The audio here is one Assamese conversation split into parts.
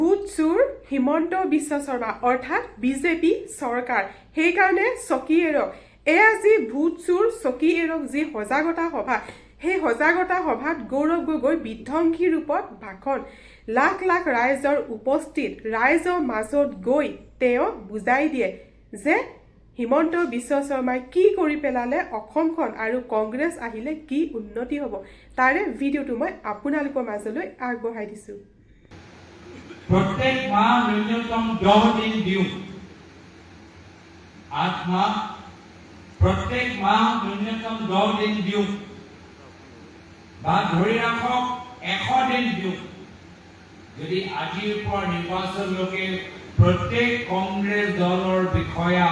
ভূত চোৰ হিমন্ত বিশ্ব শৰ্মা অৰ্থাৎ বিজেপি চৰকাৰ সেইকাৰণে চকী এৰক এয়া যি ভূত চোৰ চকী এৰক যি সজাগতা সভা সেই সজাগতা সভাত গৌৰৱ গগৈ বিধ্বংসী ৰূপত ভাষণ লাখ লাখ ৰাইজৰ উপস্থিত ৰাইজৰ মাজত গৈ তেওঁ বুজাই দিয়ে যে হিমন্ত বিশ্ব শৰ্মাই কি কৰি পেলালে অসমখন আৰু কংগ্ৰেছ আহিলে কি উন্নতি হ'ব তাৰে ভিডিঅ'টো মই আপোনালোকৰ মাজলৈ আগবঢ়াই দিছোঁ प्रत्येक माह न्यूनतम 10 दिन दियो 8 माह प्रत्येक माह न्यूनतम 10 दिन दियो বা ধৰি ৰাখক 100 দিন দিও যদি আজিৰ পৰা নিৰ্বাচনলৈকে প্ৰত্যেক কংগ্ৰেছ দলৰ বিষয়া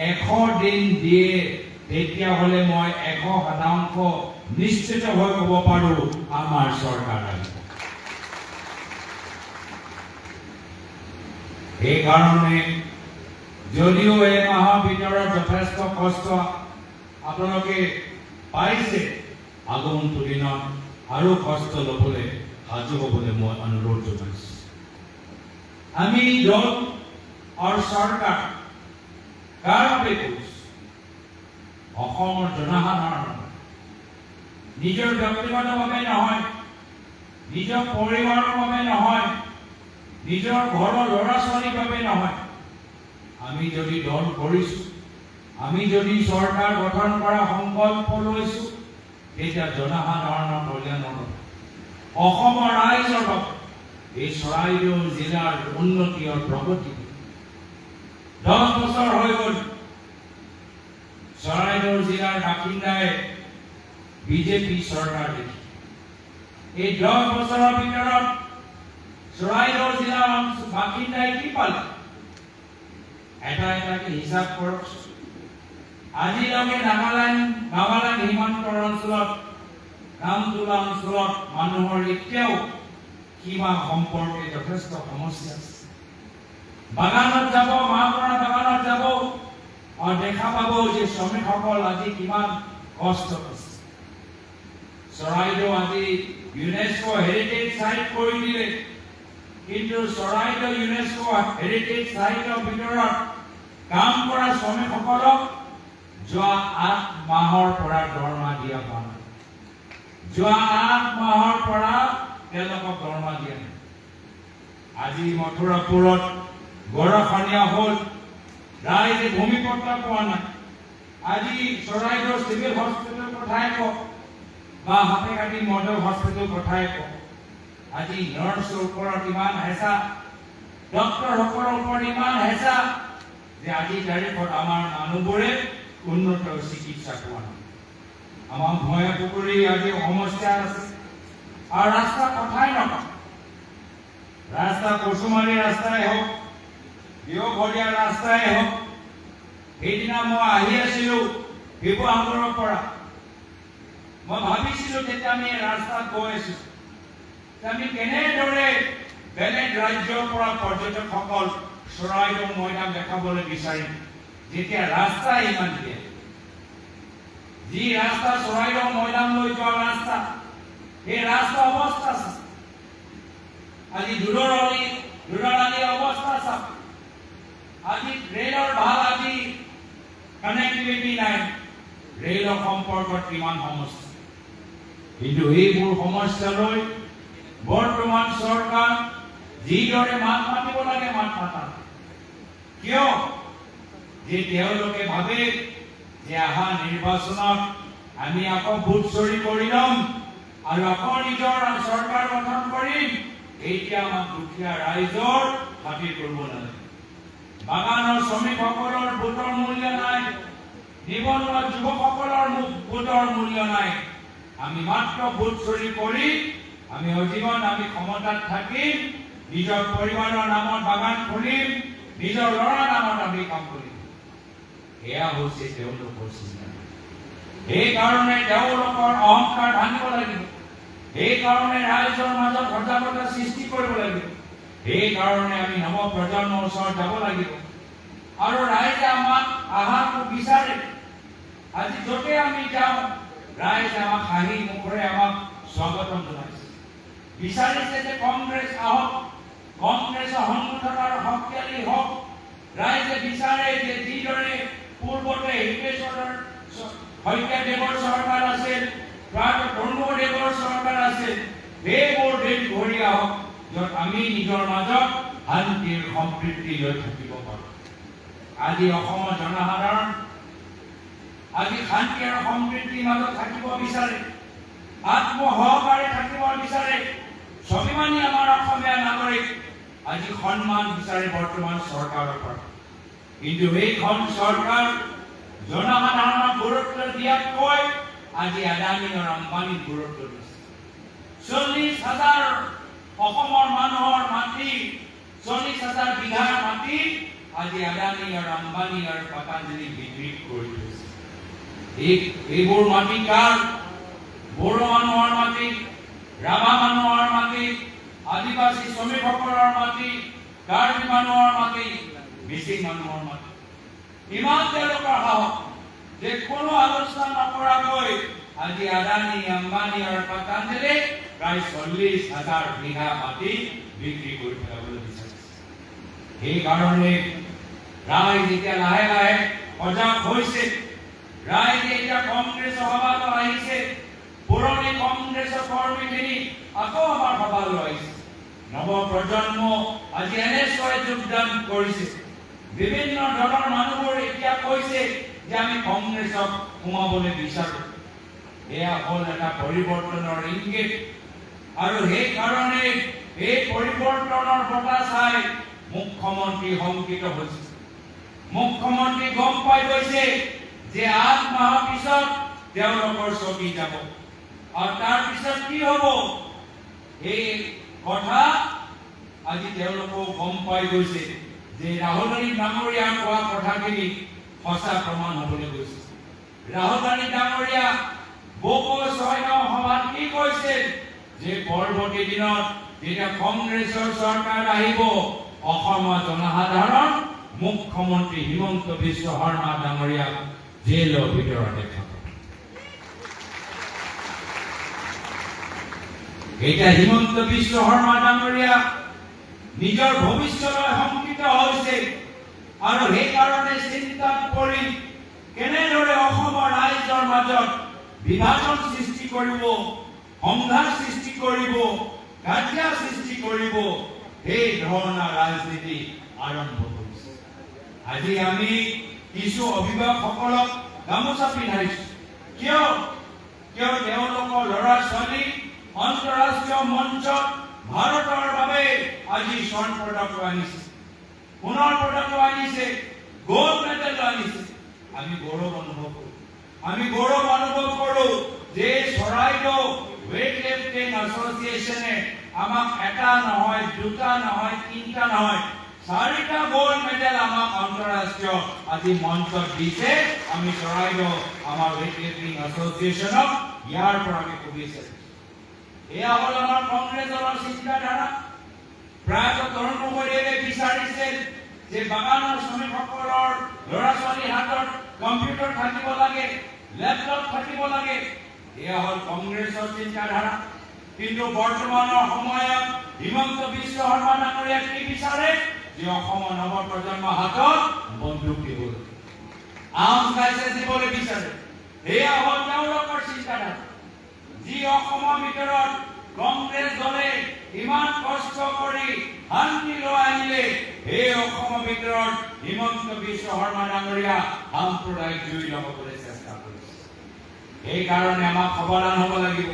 100 দিন দিয়ে তেতিয়া হলে মই 100% নিশ্চিত হৈ ক'ব পাৰো আমাৰ চৰকাৰ এই কাৰণে যদিও এই মাহৰ ভিতৰত যথেষ্ট কষ্ট আপোনালোকে পাইছে আগন্তুক দিনত আৰু কষ্ট ল'বলৈ সাজু হ'বলৈ মই অনুৰোধ জনাইছো আমি দল আৰু চৰকাৰ কাৰ বাবে কৰিছো অসমৰ জনসাধাৰণ নিজৰ ব্যক্তিগতভাৱে নহয় নিজৰ পৰিবাৰৰ বাবে নহয় নিজৰ ঘৰৰ ল'ৰা ছোৱালীৰ বাবে নহয় আমি যদি দল কৰিছো আমি যদি চৰকাৰ গঠন কৰা সংকল্প লৈছো তেতিয়া জনসাধাৰণৰ কল্যাণৰ অসমৰ ৰাইজৰ বাবে এই চৰাইদেউ জিলাৰ উন্নতি আৰু প্ৰগতি 10 বছৰ হৈ গ'ল চৰাইদেউ জিলাৰ বাসিন্দাই বিজেপি চৰকাৰ দেখি এই 10 বছৰৰ ভিতৰত চৰাইদেউ জিলাৰ বাসিন্দাই কি পালে এটাকে হিচাপ কৰক আজিলৈকে নাগালেণ্ড সীমান্তৰ অঞ্চলত নামতোলা অঞ্চলত মানুহৰ এতিয়াও সীমা সম্পৰ্কে যথেষ্ট সমস্যা আছে বাগানত যাব মাহপৰা বাগানত যাব আৰু দেখা পাব যে শ্ৰমিকসকল আজি কিমান কষ্ট আছে চৰাইদেউ আজি ইউনেস্কো হেৰিটেজ সাইট কৰি দিলে কিন্তু চৰাইদেউ ইউনেস্কো হেৰিটেজ সাইটৰ ভিতৰত কাম কৰা শ্ৰমিকসকলক যোৱা 8 মাহৰ পৰা দৰমহা দিয়া হোৱা নাই যোৱা 8 মাহৰ পৰা তেওঁলোকক দৰমহা দিয়া নাই আজি মথুৰাপুৰত গৰাখনীয়া হ'ল ৰাইজে ভূমিপট্টা পোৱা নাই আজি চৰাইদেউ চিভিল হস্পিটেল পঠাই কওক বা হাতেকাটি মডেল হস্পিটেল পঠাই কওক আজি নাৰ্ছৰ ওপৰত ইমান হেঁচা ডক্টৰসকলৰ ওপৰত ইমান হেঁচা যে আজি তাৰিখত আমাৰ মানুহবোৰে উন্নত চিকিৎসা পোৱা নাই আমাৰ ভয়া পুখুৰী আজি সমস্যা আছে আৰু ৰাস্তা কথাই নকওঁ ৰাস্তা কচুমাৰী ৰাস্তাই হওক দেওঘৰীয়া ৰাস্তাই হওক সেইদিনা মই আহি আছিলো শিৱসাগৰৰ পৰা মই ভাবিছিলো যেতিয়া আমি ৰাস্তাত গৈ আছিলো আমি কেনেদৰে বেলেগ ৰাজ্যৰ পৰা পৰ্যটকসকল চৰাইদেউ মৈদাম দেখাবলৈ বিচাৰিম যেতিয়া ৰাস্তা ইমান দিয়ে যি ৰাস্তা চৰাইদেউ মৈদামলৈ যোৱা ৰাস্তা এই ৰাস্তা অৱস্থা আছে আজি দুৰালি অৱস্থা চাওক আজি ৰেলৰ ভাল আজি কানেক্টিভিটি নাই ৰেলৰ সম্পৰ্কত কিমান সমস্যা কিন্তু এইবোৰ সমস্যালৈ বৰ্তমান চৰকাৰ যিদৰে মাত মাতিব লাগে মাত মাতা কিয় যে তেওঁলোকে ভাবে যে অহা নিৰ্বাচনত আমি আকৌ ভোট চুৰি কৰি ল'ম আৰু আকৌ নিজৰ চৰকাৰ গঠন কৰিম এতিয়া আমাক দুখীয়া ৰাইজৰ খাতিৰ কৰিব নালাগে বাগানৰ শ্ৰমিকসকলৰ ভোটৰ মূল্য নাই নিবনুৱা যুৱকসকলৰ ভোটৰ মূল্য নাই আমি মাত্ৰ ভোট চুৰি কৰি আমি অজীৱন আমি ক্ষমতাত থাকিম নিজৰ পৰিবাৰৰ নামত বাগান খুলিম নিজৰ ল'ৰাৰ নামত আমি কাম কৰিম এয়া হৈছে তেওঁলোকৰ চিন্তা সেইকাৰণে তেওঁলোকৰ অহংকাৰ ভাঙিব লাগিব সেইকাৰণে ৰাইজৰ মাজত সজাগতা সৃষ্টি কৰিব লাগিব সেইকাৰণে আমি নৱ প্ৰজন্মৰ ওচৰত যাব লাগিব আৰু ৰাইজে আমাক আহাৰটো বিচাৰে আজি য'তে আমি যাওঁ ৰাইজে আমাক হাঁহি মুখেৰে আমাক স্বাগতম জনাইছে বিচাৰিছে যে কংগ্ৰেছ আহক কংগ্ৰেছৰ সংগঠনৰ শক্তিশালী হওক ৰাইজে বিচাৰে যে যিদৰে পূৰ্বতে হিতেশ্বৰ শইকীয়াদেৱৰ চৰকাৰ আছিল তৰুণদেৱৰ চৰকাৰ আছিল সেইবোৰ দিন ঘূৰি আহক য'ত আমি নিজৰ মাজত শান্তিৰ সম্প্ৰীতি লৈ থাকিব পাৰোঁ আজি অসমৰ জনসাধাৰণ আজি শান্তি আৰু সম্প্ৰীতিৰ মাজত থাকিব বিচাৰে আত্মসহকাৰে থাকিব বিচাৰে স্বাভিমানী আমাৰ অসমীয়া নাগৰিক আজি সন্মান বিচাৰে বৰ্তমান চৰকাৰৰ পৰা কিন্তু এইখন চৰকাৰ জনসাধাৰণক গুৰুত্ব দিয়াতকৈ আজি আদানী আৰু আম্বানীক গুৰুত্ব দিছে 40,000 অসমৰ মানুহৰ মাটি 40,000 বিঘাৰ মাটি আজি আদানী আৰু আম্বানী আৰু পতঞ্জলি বিক্ৰী কৰি দিছে এইবোৰ মাটি কাৰ বড়ো মানুহৰ মাটি ৰাভা মানুহৰ মাটি আদিবাসী শ্ৰমিকসকলৰ মাটি কাৰ্বি মানুহৰ মাটি মিচিং মানুহৰ মাটি ইমান তেওঁলোকৰ সাহস যে কোনো আলোচনা নকৰাকৈ আজি আদানী আম্বানী আৰু পতঞ্জলি প্ৰায় 40,000 বিঘা মাটি বিক্ৰী কৰি পেলাবলৈ বিচাৰিছে সেইকাৰণে ৰাইজ এতিয়া লাহে লাহে সজাগ হৈছে ৰাইজে এতিয়া কংগ্ৰেছৰ সভালৈ আহিছে পুৰণি কংগ্ৰেছৰ কৰ্মীখিনি আকৌ আমাৰ সভালৈ আহিছে নৱ প্ৰজন্ম আজি এনেকৈ যোগদান কৰিছে বিভিন্ন দলৰ মানুহবোৰ এতিয়া কৈছে যে আমি কংগ্ৰেছক সোমাবলৈ বিচাৰো এয়া হ'ল এটা পৰিৱৰ্তনৰ ইংগিত আৰু সেইকাৰণে এই পৰিৱৰ্তনৰ বঁটা চাই মুখ্যমন্ত্ৰী শংকিত হৈছে মুখ্যমন্ত্ৰী গম পাই গৈছে যে 8 মাহৰ পিছত তেওঁলোকৰ চকী যাব আৰু তাৰ পিছত কি হ'ব এই কথা আজি তেওঁলোকো গম পাই গৈছে যে ৰাহুল গান্ধী ডাঙৰীয়া কোৱা কথাখিনি সঁচা প্ৰমাণ হ'বলৈ গৈছে ৰাহুল গান্ধী ডাঙৰীয়া বকো 6 সভাত কি কৈছিল যে পৰৱৰ্তী দিনত যেতিয়া কংগ্ৰেছৰ চৰকাৰ আহিব অসমৰ জনসাধাৰণ মুখ্যমন্ত্ৰী হিমন্ত বিশ্ব শৰ্মা ডাঙৰীয়া জেলৰ ভিতৰত দেখা পাব এতিয়া হিমন্ত বিশ্ব শৰ্মা ডাঙৰীয়া নিজৰ ভৱিষ্যতলৈ শংকিত হৈছে আৰু সেইকাৰণে চিন্তাত পৰি কেনেদৰে অসমৰ ৰাইজৰ মাজত বিভাজন সৃষ্টি কৰিব সংঘাত সৃষ্টি কৰিব কাজিয়া সৃষ্টি কৰিব এই ধৰণৰ ৰাজনীতি আৰম্ভ কৰিছে আজি আমি কিছু অভিভাৱকসকলক গামোচা পিন্ধাইছো কিয় তেওঁলোকৰ ল'ৰা ছোৱালী আন্তঃৰাষ্ট্ৰীয় মঞ্চত ভাৰতৰ বাবে আজি স্বৰ্ণ পদক আনিছে সোণৰ পদক আনিছে গোল্ড মেডেল আনিছে আমি গৌৰৱ অনুভৱ কৰোঁ যে চৰাইদেউ ৱেইট লিফটিং এছ'চিয়েশ্যনে আমাক এটা নহয় দুটা নহয় তিনিটা নহয় 4টা গোল্ড মেডেল আমাক আন্তঃৰাষ্ট্ৰীয় আজি মঞ্চত দিছে আমি চৰাইদেউ আমাৰ ৱেইট লিফটিং এছ'চিয়েশ্যনক ইয়াৰ পৰা আমি শুভেচ্ছা এয়া হ'ল আমাৰ কংগ্ৰেছ দলৰ চিন্তাধাৰা প্ৰায়তঃ তৰুণ গগৈদেৱে বিচাৰিছিল যে বাগানৰ শ্ৰমিকসকলৰ ল'ৰা ছোৱালীৰ হাতত কম্পিউটাৰ থাকিব লাগে লেপটপ থাকিব লাগে এয়া হ'ল কংগ্ৰেছৰ চিন্তাধাৰা কিন্তু বৰ্তমানৰ সময়ত হিমন্ত বিশ্ব শৰ্মা ডাঙৰীয়া কি বিচাৰে যে অসমৰ নৱ প্ৰজন্মৰ হাতত বন্দুক দিবলৈ আৰ্মছ লাইচেন্স দিবলৈ বিচাৰে এয়া হ'ল তেওঁলোকৰ চিন্তাধাৰা যি অসমৰ ভিতৰত কংগ্ৰেছ দলে ইমান কষ্ট কৰি শান্তি লৈ আনিলে এই অসমৰ ভিতৰত হিমন্ত বিশ্ব শৰ্মা ডাঙৰীয়া সাম্প্ৰদায়িক জুই লগাবলৈ চেষ্টা কৰিছে সেইকাৰণে আমাক সাৱধান হ'ব লাগিব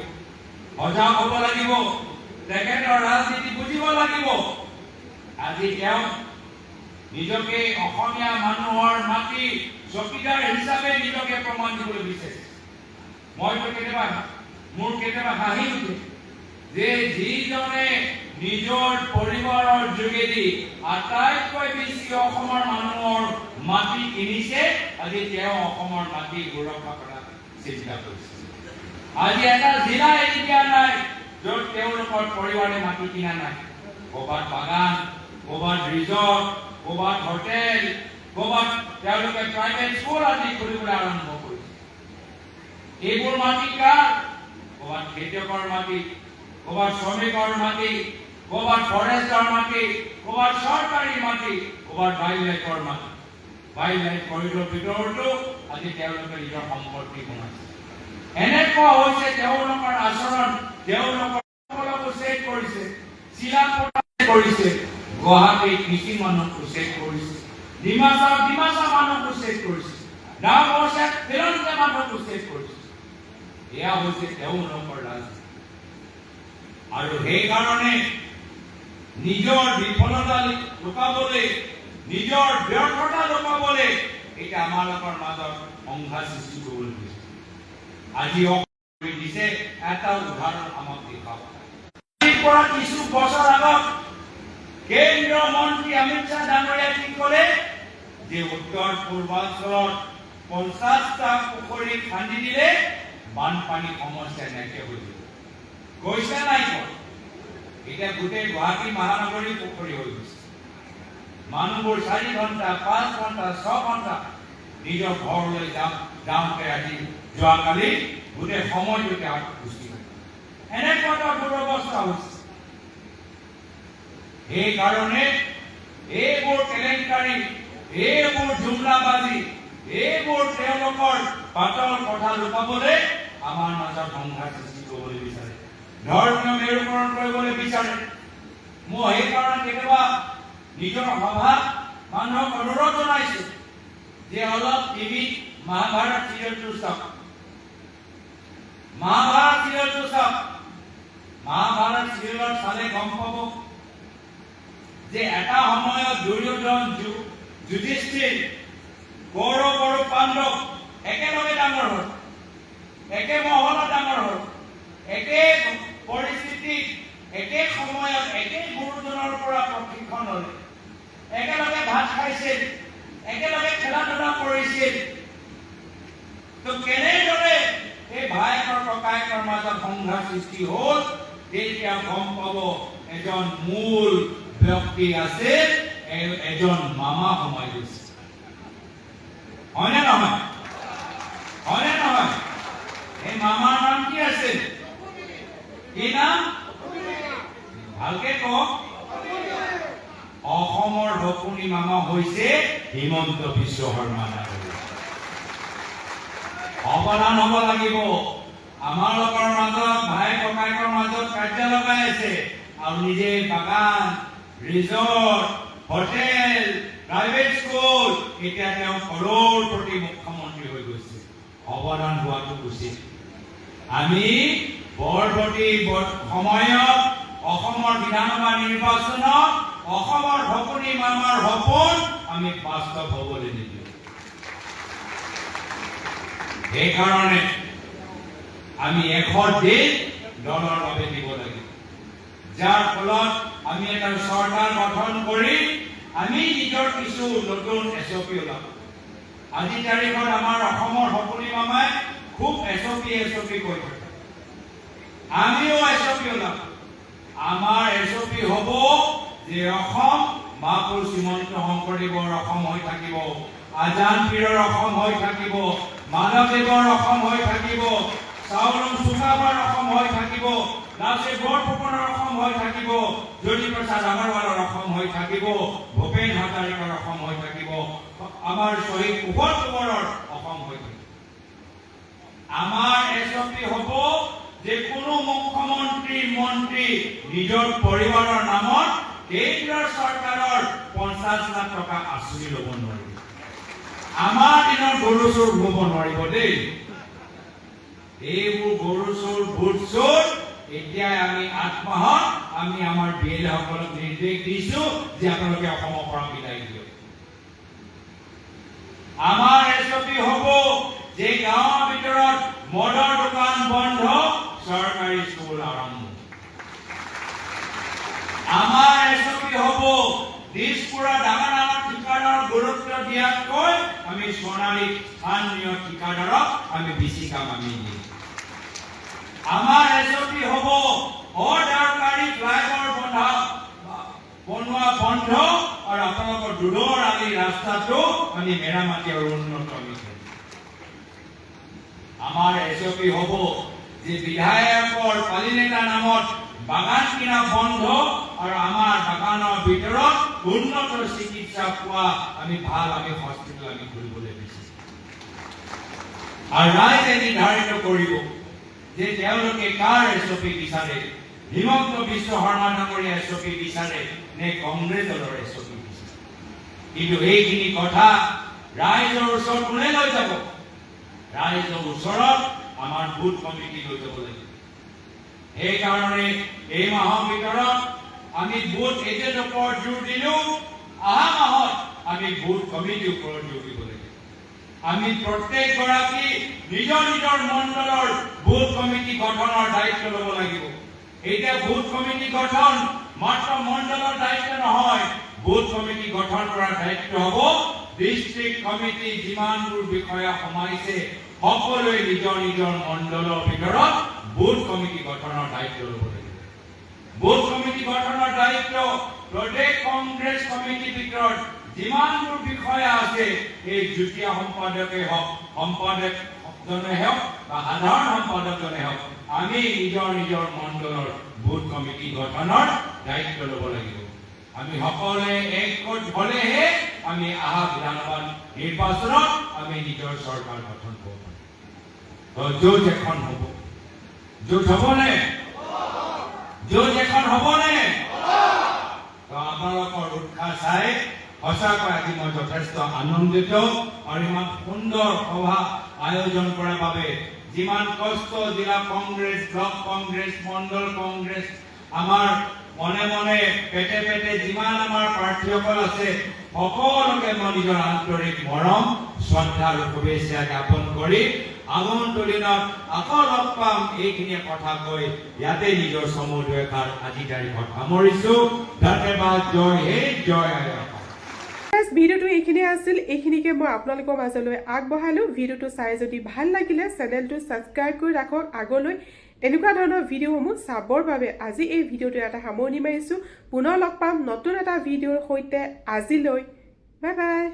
সজাগ হ'ব লাগিব তেখেতৰ ৰাজনীতি বুজিব লাগিব আজি তেওঁ নিজকে অসমীয়া মানুহৰ মাটি চকীদাৰ হিচাপে নিজকে প্ৰমাণ দিবলৈ বিচাৰিছে মইতো কেতিয়াবা হাঁহি উঠে যে যিজনে নিজৰ পৰিবাৰৰ যোগেদি আটাইতকৈ বেছি অসমৰ মানুহৰ মাটি কিনিছে আজি তেওঁ অসমৰ মাটি সুৰক্ষা কৰাৰ চিন্তা কৰিছে আজি এটা জিলা এৰি দিয়া নাই য'ত তেওঁলোকৰ পৰিবাৰে মাটি কিনা নাই ক'ৰবাত বাগান ক'ৰবাত ৰিজৰ্ট ক'ৰবাত হোটেল ক'ৰবাত তেওঁলোকে প্ৰাইভেট স্কুল আদি খুলিবলৈ আৰম্ভ কৰিছে এইবোৰ মাটি কাৰ ক'ৰবাত খেতিয়কৰ মাটি ক'ৰবাত শ্ৰমিকৰ মাটি ক'ৰবাত ফৰেষ্টৰ মাটি, ক'ৰবাত চৰকাৰী মাটি, ক'ৰবাত ৱাইল্ড লাইফৰ মাটি। ৱাইল্ড লাইফ কৰিডৰ ভিতৰতো আজি তেওঁলোকে নিজৰ সম্পত্তি বনাইছে। এনেকুৱা হৈছে তেওঁলোকৰ আচৰণ, তেওঁলোকৰ উচ্ছেদ কৰিছে, চিলাপথাৰ কৰিছে, গুৱাহাটীত মিচিং মানুহক উচ্ছেদ কৰিছে, ডিমাচা মানুহক উচ্ছেদ কৰিছে, নাওবৈচাত খিলঞ্জীয়া মানুহক উচ্ছেদ কৰিছে। এয়া হৈছে তেওঁলোকৰ ৰাজনীতি। আৰু সেইকাৰণে নিজৰ বিফলতা লুকাবলৈ, নিজৰ ব্যৰ্থতা লুকাবলৈ এতিয়া আমালোকৰ মাজত সংঘাত সৃষ্টি কৰিবলৈ গৈছে। আজি দিছে এটা উদাহৰণ আমাক দেখাব। পৰা কিছু বছৰ আগত কেন্দ্ৰীয় মন্ত্ৰী অমিত শ্বাহ ডাঙৰীয়াই কি ক'লে যে উত্তৰ পূৰ্বাঞ্চলত 50টা পুখুৰী খান্দি দিলে বানপানী সমস্যা নাইকিয়া হৈ যাব। কৈছে নাই কয়? এতিয়া গোটেই গুৱাহাটী মহানগৰী পুখুৰী হৈ গৈছে। মানুহবোৰ 4 ঘণ্টা, 5 ঘণ্টা, 6 ঘণ্টা নিজৰ ঘৰলৈ যাওঁতে আজি যোৱাকালি গোটেই সময়টোতে গুচি গ'ল। এনেকুৱা এটা দুৰৱস্থা হৈছে। সেইকাৰণে এইবোৰ কেলেংকাৰী, এইবোৰ জুমলাবাজি, এইবোৰ তেওঁলোকৰ পাতল কথা লুকাবলৈ আমাৰ মাজত সংঘাত সৃষ্টি কৰিবলৈ বিচাৰে, ধৰ্মীয় মেৰুকৰণ কৰিবলৈ বিচাৰে। মই সেইকাৰণে কেতিয়াবা নিজৰ সভাত মানুহক অনুৰোধ জনাইছো যে অলপ টিভিত মহাভাৰত চিৰিয়েলটো চাওক। মহাভাৰত চিৰিয়েলটো চাওক। মহাভাৰত চিৰিয়েলত চালে গম পাব যে এটা সময়ত দুৰ্যোধন, যুধিষ্ঠিৰ, কৌৰৱ আৰু পাণ্ডৱ একেলগে ডাঙৰ হ'ল, একে মহলত ডাঙৰ হ'ল, একে পৰিস্থিতিত, একে সময়ত, একে গুৰুজনৰ পৰা প্ৰশিক্ষণ ল'লে, একেলগে ভাত খাইছিল, একেলগে খেলা ধূলা কৰিছিল। তো কেনেদৰে এই ভায়েকৰ ককায়েকৰ মাজত সংঘাত সৃষ্টি হ'ল তেতিয়া গম পাব এজন মূল ব্যক্তি আছে, এজন মামা সোমাই গৈছে। হয়নে নহয়? হয়নে নহয়? এই মামাৰ নাম কি আছিল? কি নাম? ভালকে কওক। অসমৰ ভকুনী মামা হৈছে হিমন্ত বিশ্ব শৰ্মা ডাঙৰীয়া। অৱদান হ'ব লাগিব। আমালোকৰ মাজত ভাই ককায়েকৰ মাজত কাৰ্য লগাই আছে আৰু নিজে বাগান, ৰিজৰ্ট, হোটেল, প্ৰাইভেট স্কুল, এতিয়া তেওঁ কৰোড়পতি মুখ্যমন্ত্ৰী হৈ গৈছে। অৱদান হোৱাটো উচিত। আমি পৰৱৰ্তী সময়ত অসমৰ বিধানসভা নিৰ্বাচনত অসমৰ ভকুনী মামাৰ সপোন আমি বাস্তৱ হ'বলৈ নিদিওঁ। সেইকাৰণে আমি 100 দিন দলৰ বাবে দিব লাগিব, যাৰ ফলত আমি এটা চৰকাৰ গঠন কৰি আমি নিজৰ কিছু নতুন SOP ওলাম। আজি তাৰিখত আমাৰ অসমৰ ভকুনী মামাই খুব SOP কৈ থাকে। আমিও SOP ওলাম। আমাৰ SOP হ'ব যে অসম মহাপুৰুষ শ্ৰীমন্ত শংকৰদেৱৰ অসম হৈ থাকিব, আজান পীৰৰ অসম হৈ থাকিব, মাধৱদেৱৰ অসম হৈ থাকিব, চাউলুং চুকাফাৰ অসম হৈ থাকিব, লাচিত বৰফুকনৰ অসম হৈ থাকিব, জ্যোতিপ্ৰসাদ আগৰৱালৰ অসম হৈ থাকিব, ভূপেন হাজৰিকাৰ অসম হৈ থাকিব, আমাৰ শ্বহীদ কুশল কোঁৱৰৰ অসম হৈ থাকিব। আমাৰ SOP হ'ব যে কোনো মুখ্যমন্ত্ৰী, মন্ত্ৰী নিজৰ পৰিবাৰৰ নামত কেন্দ্ৰীয় চৰকাৰৰ 50 লাখ টকা আঁচনি ল'ব নোৱাৰিব। আমাৰ দিনৰ গৰু চোৰ হ'ব নোৱাৰিব দেই। এইবোৰ গৰু চোৰ, ভোট চোৰ এতিয়াই আমি 8 মাহত আমি আমাৰ BLA সকলক নিৰ্দেশ দিছো যে আপোনালোকে অসমৰ পৰা বিদায় দিয়ক। আমাৰ SOP হ'ব যে গাঁৱৰ ভিতৰত মদৰ দোকান বন্ধ, চৰকাৰী স্কুল আৰম্ভ। আমাৰ SOP হ'ব দিছপুৰৰ ডাঙৰ ডাঙৰ ঠিকাদাৰক গুৰুত্ব দিয়াতকৈ আমি সোণালী স্থানীয় ঠিকাদাৰক আমি বেছি কাম আমি দিম। আমাৰ SOP হ'ব অদৰকাৰী ফ্লাইঅভাৰ বনোৱা বন্ধ আৰু আপোনালোকৰ দূৰৰ আলি ৰাস্তাটো আমি মেৰামতি আৰু উন্নত আমি কৰিম। আমাৰ SOP হ'ব যে বিধায়কৰ পালিনেতা নামত বাগান কিনা বন্ধ আৰু আমাৰ বাগানৰ ভিতৰত উন্নত চিকিৎসা পোৱা আমি হস্পিটেল আমি কৰিবলৈ বিচাৰিছো আৰু ৰাইজে নিৰ্ধাৰিত কৰিব যে তেওঁলোকে কাৰ এছপি বিচাৰে হিমন্ত বিশ্ব শৰ্মা ডাঙৰীয়া এছপি বিচাৰে নে কংগ্ৰেছ দলৰ এছপি বিচাৰে কিন্তু এইখিনি কথা ৰাইজৰ ওচৰত কোনে লৈ যাব ৰাইজৰ ওচৰত আমাৰ বুথ কমিটি লৈ যাব লাগিব সেইকাৰণে এই মাহৰ ভিতৰত আমি বুথ এজেন্ট ওপৰত জোৰ দিলো অহা মাহত আমি বুথ কমিটিৰ ওপৰত জোৰ দিব লাগিব আমি প্ৰত্যেক গৰাকী নিজৰ নিজৰ মণ্ডলৰ বুথ কমিটি গঠনৰ দায়িত্ব ল'ব লাগিব এতিয়া বুথ কমিটি গঠন মাত্ৰ মণ্ডলৰ দায়িত্ব নহয় বুথ কমিটি গঠন কৰাৰ দায়িত্ব হ'ব ডিস্ট্ৰিক্ট কমিটি যিমানবোৰ বিষয়া সোমাইছে সকলোৱে নিজৰ নিজৰ মণ্ডলৰ ভিতৰত বুথ কমিটি গঠনৰ দায়িত্ব ল'ব লাগিব বুথ কমিটি গঠনৰ দায়িত্ব প্ৰদেশ কংগ্ৰেছ কমিটিৰ ভিতৰত যিমানবোৰ বিষয়া আছে এই যুটীয়া সম্পাদকে হওক সম্পাদকজনে হওক বা সাধাৰণ সম্পাদকজনে হওক আমি নিজৰ নিজৰ মণ্ডলৰ বুথ কমিটি গঠনৰ দায়িত্ব ল'ব লাগিব আমি সকলোৱে একগোট হ'লেহে আমি অহা বিধানসভা নিৰ্বাচনত আমি নিজৰ চৰকাৰ গঠন কৰিব পাৰিম জোট এখন হ'ব জোট হ'বনে জোট এখন হ'বনে আপোনালোকৰ উৎসাহ চাই সঁচাকৈ আজি মই যথেষ্ট আনন্দিত আৰু ইমান সুন্দৰ সভা আয়োজন কৰাৰ বাবে যিমান কষ্ট জিলা কংগ্ৰেছ ব্লক কংগ্ৰেছ মণ্ডল কংগ্ৰেছ আমাৰ মনে মনে পেটে পেটে যিমান আমাৰ প্ৰাৰ্থীসকল আছে সকলোকে মই নিজৰ আন্তৰিক মৰম শ্ৰদ্ধা আৰু শুভেচ্ছা জ্ঞাপন কৰি আগন্তুক দিনত আকৌ লগ পাম এইখিনি কথা কৈ ইয়াতে নিজৰ চমুকৈ এষাৰ আজি তাৰিখত সামৰিছো ধন্যবাদ জয় হে জয় ভিডিঅ'টো এইখিনিয়ে আছিল এইখিনিকে মই আপোনালোকৰ মাজলৈ আগবঢ়ালো ভিডিঅ'টো চাই যদি ভাল লাগিলে চেনেলটো ছাবস্ক্ৰাইব কৰি ৰাখক আগলৈ এনেকুৱা ধৰণৰ ভিডিঅ'সমূহ চাবৰ বাবে আজি এই ভিডিঅ'টো এটা সামৰণি মাৰিছো পুনৰ লগ পাম নতুন এটা ভিডিঅ'ৰ সৈতে আজিলৈ বাই বাই